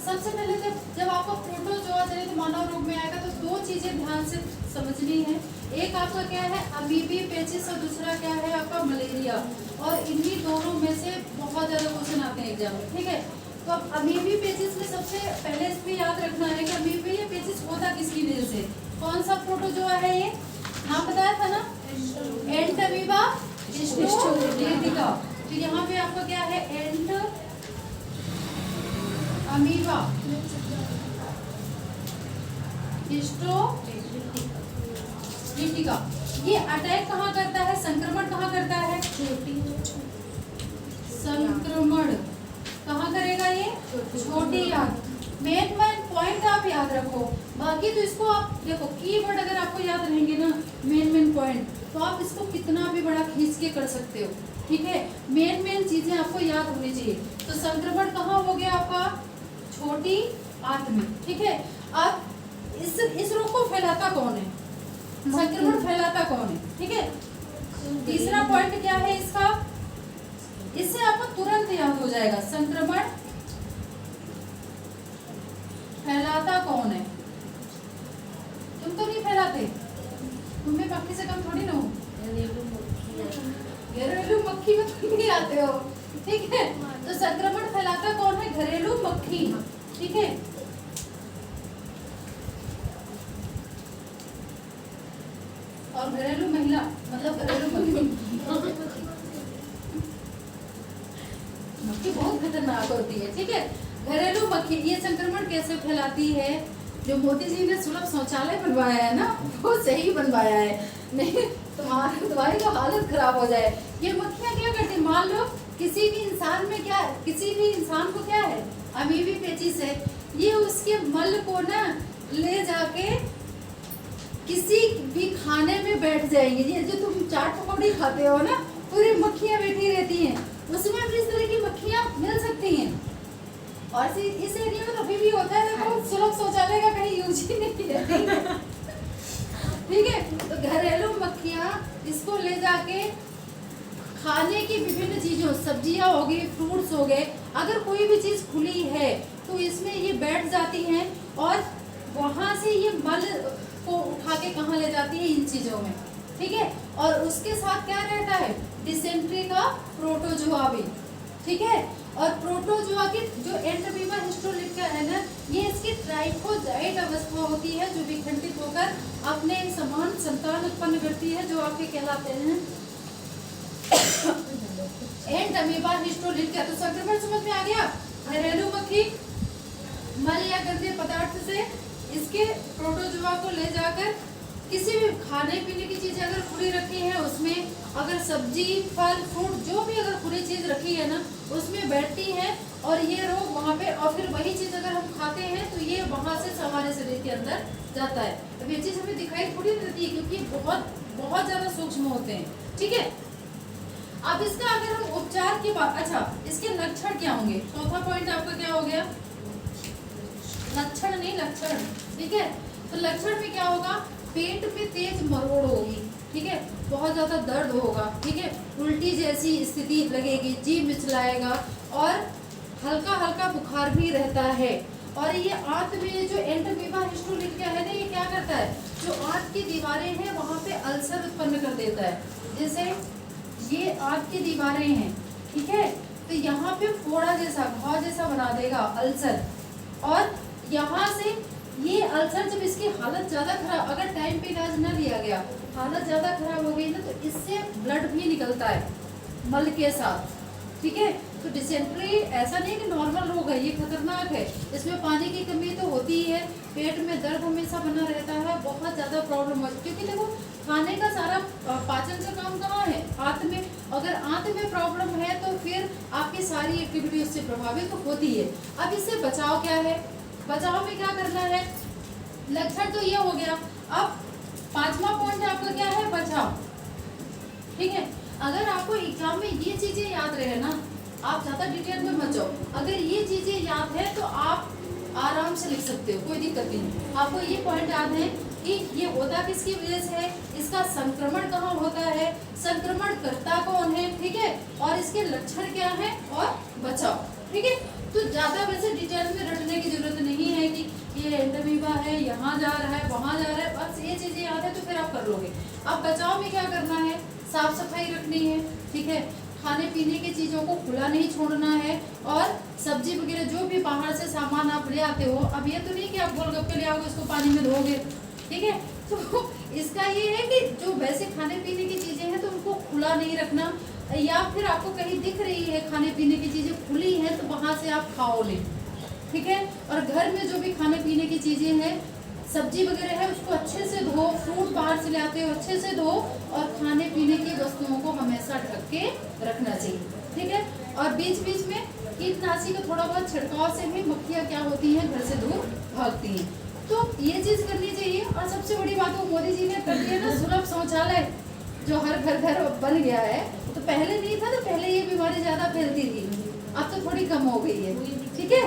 सबसे पहले जब आपका प्रोटोजोआ जनित मानव रोग में आएगा तो दो चीजें ध्यान से समझनी है। एक आपका क्या है अमीबी पेचिस और दूसरा क्या है आपका मलेरिया। और इन्हीं दोनों में से बहुत ज्यादा क्वेश्चन आते हैं एग्जाम में, ठीक है। तो अब अमीबी पेचिस में सबसे पहले इस पे याद रखना है कि अमीबी पेचिस होता किसकी वजह से, कौन सा प्रोटोजोआ है ये, नाम बताया था ना, एंटमीबा हिस्टोलिटिका। तो यहाँ पे आपका क्या है एंट अमीबा हिस्टोलिटिका। ये अटैक कहाँ करता है, संक्रमण कहाँ करता है, संक्रमण कहाँ करेगा ये, छोटी आंत। मेन पॉइंट आप याद रखो, बाकी तो इसको आप देखो कीवर्ड अगर आपको याद रहेंगे ना मेन पॉइंट, तो आप इसको कितना भी बड़ा खींच के कर सकते हो, ठीक है। मेन चीजें आपको याद होनी चाहिए। तो संक्रमण कहाँ हो गया आपका, छोटी आंत में, ठीक है। अब इस रोग को फैलाता कौन है, संक्रमण फैलाता कौन है, ठीक है। तीसरा पॉइंट क्या है इसका, इससे आपको तुरंत याद हो जाएगा, संक्रमण फैलाता कौन है। तुम तो नहीं फैलाते, तुम भी मक्खी से कम थोड़ी ना हो, घरेलू मक्खी में तुम नहीं आते हो, ठीक है। तो संक्रमण फैलाता कौन है, घरेलू मक्खी, ठीक है। और घरेलू महिला मतलब घरेलू मक्खी बहुत खतरनाक होती है, ठीक है। घरेलू मक्खी ये संक्रमण कैसे फैलाती है, जो मोदी जी ने सुलभ शौचालय बनवाया है ना वो सही बनवाया है, नहीं तुम्हारी तो हालत खराब हो जाए। ये मक्खियाँ क्या करती है, मान लो किसी भी इंसान में क्या है, किसी भी इंसान को क्या है अमीबी पेचिस है, ये उसके मल को ना ले जाके किसी भी खाने में बैठ जाएंगे। ये जो तुम चाट पकौड़ी खाते हो ना, पूरी मक्खियाँ बैठी रहती हैं उसमें, भी इस तरह की मक्खियाँ मिल सकती हैं। और इस एरिया में अभी भी होता है, देखो सुलभ शौचालय का कहीं यूज ही नहीं है, ठीक है। तो घरेलू मक्खियाँ इसको ले जाके खाने की विभिन्न चीजों, सब्जियां हो गई, फ्रूट्स हो गए, अगर कोई भी चीज खुली है तो इसमें ये बैठ जाती हैं और वहां से ये मल को उठा के कहाँ ले जाती है, इन चीजों में, ठीक है। और उसके साथ क्या रहता है, डिसेंट्री का प्रोटोजोआ भी, ठीक है। और प्रोटोजोआ की जो एंटमीबा हिस्टोलिटिका है ना, ये इसकी ट्राइकोजाइट अवस्था होती है जो विखंडित होकर अपने समान संतान उत्पन्न करती है, जो आपके कहलाते हैं एंटमीबा हिस्टोलिटिका। तो संक्रमण समझ में आ गया, घरेलू मक्खी मल या गंदे पदार्थ से इसके प्रोटोजोआ को ले जाकर किसी भी खाने पीने की चीजें अगर खुली रखी है उसमें, अगर सब्जी फल फ्रूट जो भी अगर खुली चीज रखी है ना उसमें बैठती है और ये रोग वहाँ पे, और फिर वही चीज अगर हम खाते हैं तो ये वहां से हमारे शरीर के अंदर जाता है। अब ये चीज हमें दिखाई थोड़ी देती है क्योंकि बहुत ज्यादा सूक्ष्म होते हैं, ठीक है। अब इसका अगर हम उपचार की बात, अच्छा इसके लक्षण क्या होंगे, चौथा पॉइंट आपका क्या हो गया, लक्षण नहीं लक्षण, ठीक है। तो लक्षण में क्या होगा, पेट में तेज मरोड़ होगी, ठीक है, बहुत ज्यादा दर्द होगा, ठीक है, उल्टी जैसी स्थिति लगेगी, जीभ मिचलाएगा और हल्का हल्का बुखार भी रहता है। और ये आंत में जो एंटमीबा हिस्टोलिटिका है ना, ये क्या करता है, जो आंत की दीवारें हैं वहां पे अल्सर उत्पन्न कर देता है। जैसे ये आंत की दीवारें हैं, ठीक है, तो यहाँ पे फोड़ा जैसा घाव जैसा बना देगा अल्सर। और यहाँ से ये अल्सर जब इसकी हालत ज्यादा खराब, अगर टाइम पे इलाज न लिया गया, हालत ज्यादा खराब हो गई ना, तो इससे ब्लड भी निकलता है मल के साथ, ठीक है। तो डिसेंट्री ऐसा नहीं कि नॉर्मल रोग है, ये खतरनाक है, इसमें पानी की कमी तो होती ही है, पेट में दर्द हमेशा बना रहता है, बहुत ज्यादा प्रॉब्लम है। क्योंकि देखो खाने का सारा पाचन का काम कहाँ है, आंत में, अगर आंत में प्रॉब्लम है तो फिर आपकी सारी एक्टिविटी उससे प्रभावित तो होती है। अब इससे बचाव क्या है, बचाव में क्या करना है, लक्षण तो ये हो गया। अब पांचवा पॉइंट आपका क्या है, बचाव, ठीक है। अगर आपको एग्जाम में ये चीजें याद रहे ना, आप ज्यादा डिटेल में मत जाओ, अगर ये चीजें याद है तो आप आराम से लिख सकते हो, कोई दिक्कत नहीं। आपको ये पॉइंट याद है कि ये होता किसकी वजह से है, इसका संक्रमण कहाँ होता है, संक्रमण करता कौन है, ठीक है, और इसके लक्षण क्या है और बचाव, ठीक है। तो ज्यादा वैसे डिटेल में रटने की जरूरत यहाँ जा रहा है, वहाँ जा रहा है, बस ये चीजें याद है तो फिर आप कर लोगे। अब बचाव में क्या करना है, साफ सफाई रखनी है, ठीक है, खाने पीने की चीज़ों को खुला नहीं छोड़ना है, और सब्जी वगैरह जो भी बाहर से सामान आप ले आते हो, अब ये तो नहीं कि आप गोलगप्पे ले आओगे उसको पानी में धोगे, ठीक है, तो इसका ये है कि जो वैसे खाने पीने की चीज़ें हैं तो उनको खुला नहीं रखना, या फिर आपको कहीं दिख रही है खाने पीने की चीज़ें खुली हैं तो वहाँ से आप खाओ ले, ठीक है। और घर में जो भी खाने पीने की चीज़ें हैं, सब्जी वगैरह है, उसको अच्छे से धो, फ्रूट बाहर से लाते हो अच्छे से धो, और खाने पीने की वस्तुओं को हमेशा ढक के रखना चाहिए, ठीक है। और बीच बीच में कीटनाशी का थोड़ा बहुत छिड़काव से भी मक्खियाँ क्या होती हैं, घर से दूर भागती हैं, तो ये चीज़ करनी चाहिए। और सबसे बड़ी बात वो मोदी जी ने कर दिया ना, सुलभ शौचालय, जो हर घर घर बन गया है, तो पहले नहीं था, तो पहले ये बीमारी ज़्यादा फैलती थी, अब तो थोड़ी कम हो गई है, ठीक है।